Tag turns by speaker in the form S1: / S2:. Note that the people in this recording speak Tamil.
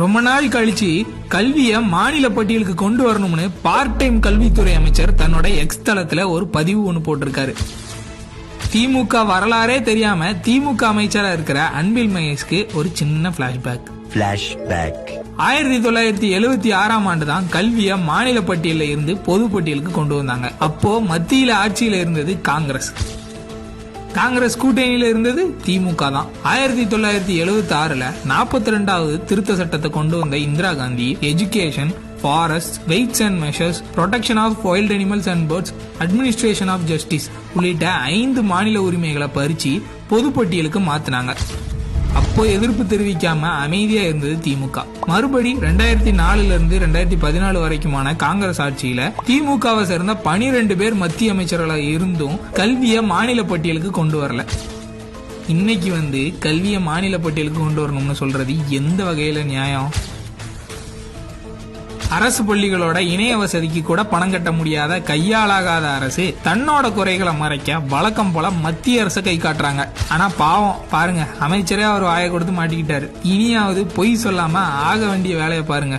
S1: ரொம்ப நாள் கழிச்சு கல்வியை மாநில பட்டியலுக்கு கொண்டு வரணும்னு பார்ட் டைம் கல்வித்துறை அமைச்சர் தன்னோட எக்ஸ் தளத்துல ஒரு பதிவு ஒன்று போட்டிருக்காரு. திமுக வரலாறே தெரியாம திமுக அமைச்சரா இருக்கிற அன்பில் மகேஷ்க்கு ஒரு சின்ன பிளாஷ்பேக். 1976ஆம் ஆண்டு தான் கல்வியை மாநில பட்டியல இருந்து பொது பட்டியலுக்கு கொண்டு வந்தாங்க. அப்போ மத்தியில ஆட்சியில இருந்தது காங்கிரஸ் கூட்டணியில இருந்தது திமுக தான். 1976ல 42வது திருத்த சட்டத்தை கொண்டு வந்த Indira Gandhi education, forest, weights and measures, protection of wild animals and birds, administration of justice உள்ளிட்ட 5 மாநில உரிமைகளை பறிச்சு பொதுப்பட்டியலுக்கு மாத்தினாங்க. அப்போ எதிர்ப்பு தெரிவிக்காம அமைதியா இருந்தது திமுக. மறுபடி 2004ல இருந்து 2014 வரைக்குமான காங்கிரஸ் ஆட்சியில திமுகவை சேர்ந்த 12 பேர் மத்திய அமைச்சர்களாக இருந்தும் கல்வியை மாநில பட்டியலுக்கு கொண்டு வரல. இன்னைக்கு கல்வியை மாநில பட்டியலுக்கு கொண்டு வரணும்னு சொல்றது எந்த வகையில நியாயம்? அரசு பள்ளிகளோட இணைய வசதிக்கு கூட பணம் கட்ட முடியாத கையாளாகாத அரசு தன்னோட குறைகளை மறைக்க வழக்கம் போல மத்திய அரசு கை காட்டுறாங்க. ஆனா பாவம் பாருங்க, அமைச்சரே அவர் வாயை கொடுத்து மாட்டிக்கிட்டாரு. இனியாவது பொய் சொல்லாம ஆக வேண்டிய வேலையை பாருங்க.